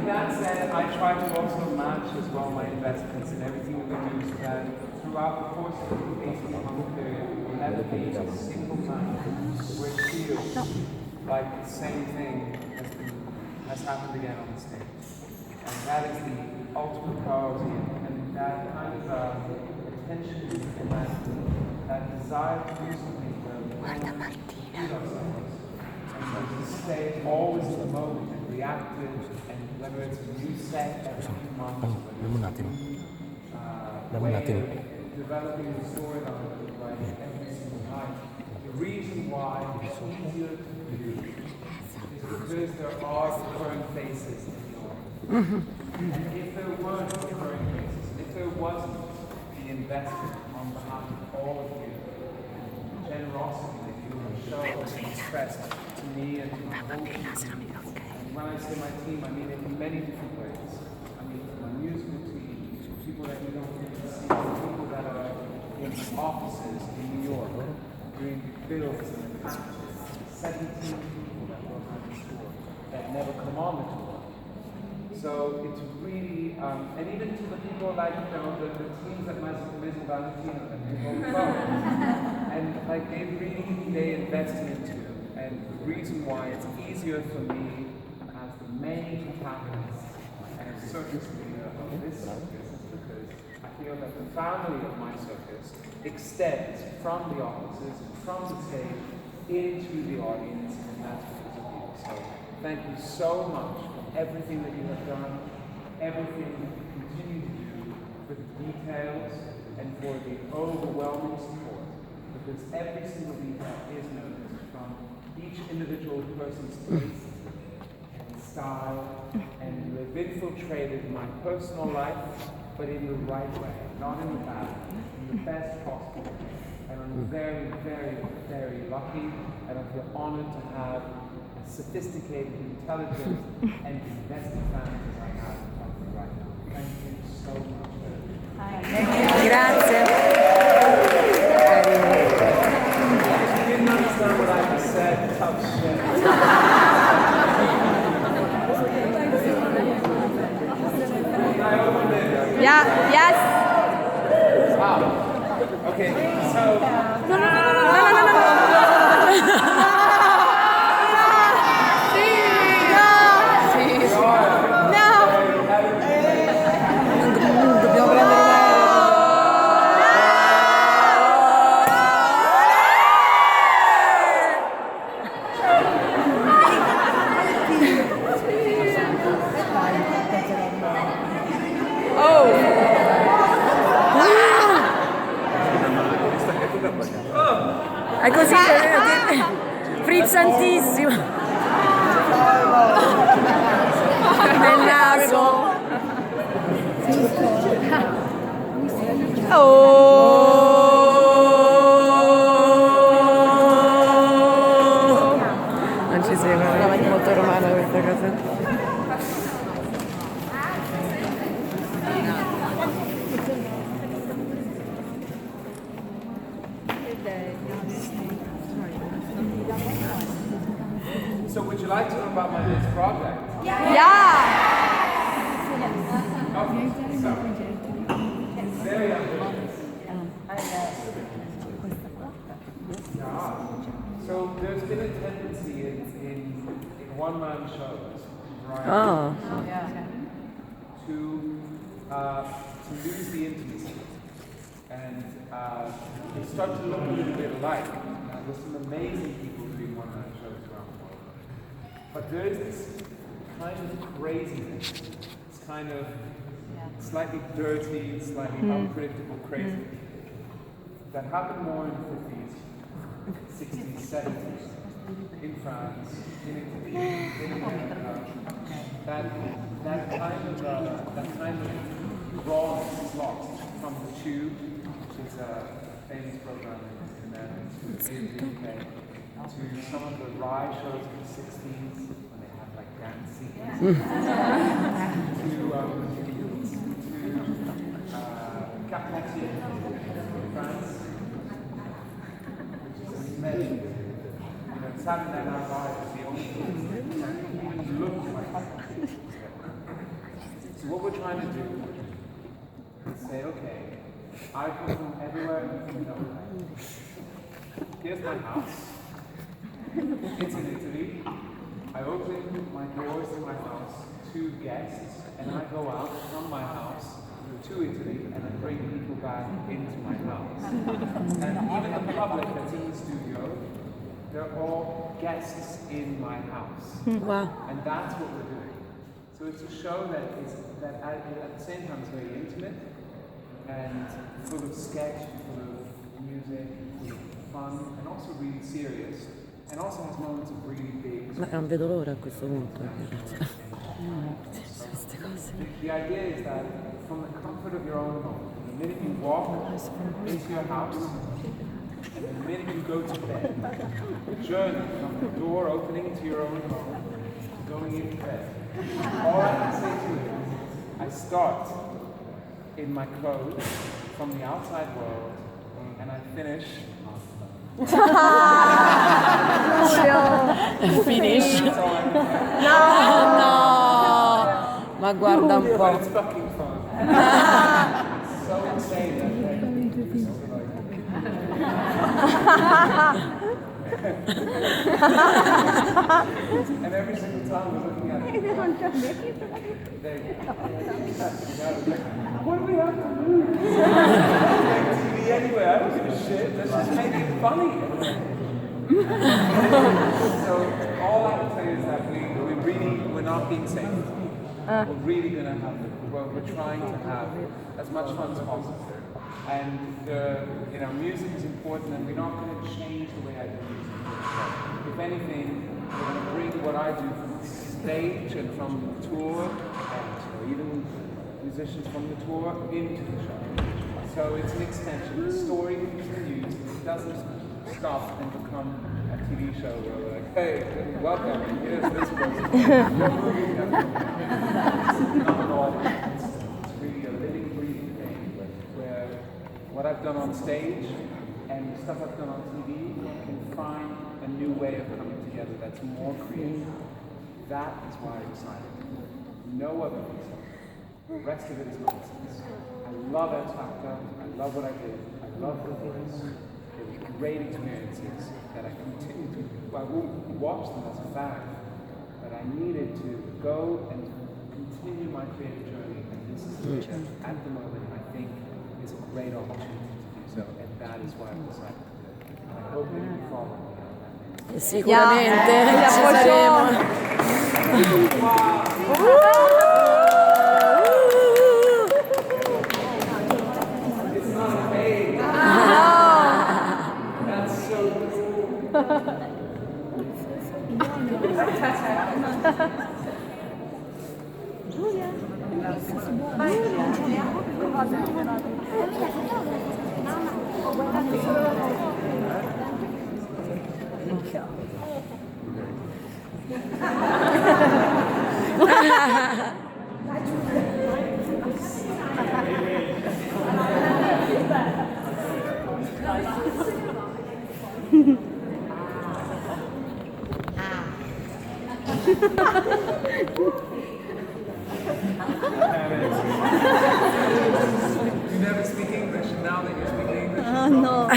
that said, I try to also match as well my investments in everything that we do so that throughout the course of the 18-month period, we will never be a single time where it feels like the same thing has happened again on the stage. And that is the ultimate priority, and that kind of attention and that desire to do something where we don't feel ourselves. And so to stay always in the moment and reactive, and whether it's a new set every few months, or way of developing the storyline that we write every single night. The reason why it's easier to do is because there are recurring faces in the audience. And if there weren't recurring faces, if there wasn't the investment on behalf of all of you, generosity that you have shown and expressed to me and to my whole team. And when I say my team, I mean it in many different ways. I mean my musical team, people that you don't really see, people that are in offices in New York, doing bills and taxes, 17 people that work on the tour that never come on the tour. So it's really, and even to the people like, the teams that Miss Valentino and people and like they invest into it. And the reason why it's easier for me as the main protagonist and circus leader of this circus is because I feel that the family of my circus extends from the offices and from the stage into the audience, and that's because of you. So thank you so much for everything that you have done, everything that you continue to do, for the details, and for the overwhelming support. Because every single detail is noticed from each individual person's taste and style, and you have infiltrated my personal life, but in the right way, not in the bad, in the best possible way. And I'm very, very, very lucky, and I feel honored to have sophisticated, intelligent, and invested fans as I have in front of me right now. Thank you so much. Grazie. If you didn't understand what I just said, tough shit. I opened it. Yeah, yes. Wow. Okay, so... No. Dobbiamo prendere è così, frizzantissimo nel naso. Non ci sembra, è molto romana questa cosa. So would you like to know about my next project? Yeah! Okay, so, very ambitious. Yeah. So there's been a tendency in one-man shows, right? Oh. To lose the intimacy, and they start to look a little bit alike. There's some amazing people doing one-man shows around the world, but there is this kind of craziness, this kind of slightly dirty, slightly unpredictable crazy that happened more in the 50s, 60s, 70s, in France, in Italy, in America. That kind of rawness is lost from the Tube, which is a famous program in the UK, to some of the rye shows in the 60s when they had like dance scenes, to Carpentier in France, which is amazing. Saturday Night Live is the even look like that. So what we're trying to do is say, okay, I come from everywhere in the world. Here's my house. It's in Italy. I open my doors to my house to guests, and I go out from my house to Italy, and I bring people back into my house. And even the public that's in the studio, they're all guests in my house. Wow. And that's what we're doing. So it's a show that at the same time is very intimate and full of sketch, full of music, full of fun, and also really serious. And also has moments of really big. Ma non vedo l'ora a questo punto. The idea is that from the comfort of your own home, the minute you walk into your house, and the minute you go to bed, the journey from the door opening to your own home, going into bed, all I can say to you is, I start in my clothes from the outside world, and I finish. Finish. No! Ma guarda un But po'. it's fucking fun. So insane and every single time we're looking at it. There you go. What do we have to do? TV anyway, I don't give a shit. Let's just make it funny. So all I can say is that we're not being safe. We're really gonna have we're trying to have as much fun as possible. And music is important, and we're not gonna change the way I do music. If anything, we're gonna bring what I do from the stage and from the tour, and even musicians from the tour into the show. So it's an extension. The story continues. It doesn't stop and become a TV show where we're like, hey, welcome, here's this person. Not at all. It's really a living, breathing thing where what I've done on stage and the stuff I've done on TV can find a new way of coming together that's more creative. That is why I decided. No other reason. The rest of it is nonsense. I love X Factor. I love what I did. I love the voice. They were great experiences that I continue to. I won't watch them as a fan, but I needed to go and continue my creative journey. And this is something that, at the moment, I think is a great opportunity to do so, and that is why I decided to do it. And I hope that you follow me on that. Sicuramente ci saremo. That's so cool. You never speak English, and now that you're speaking English, Oh no.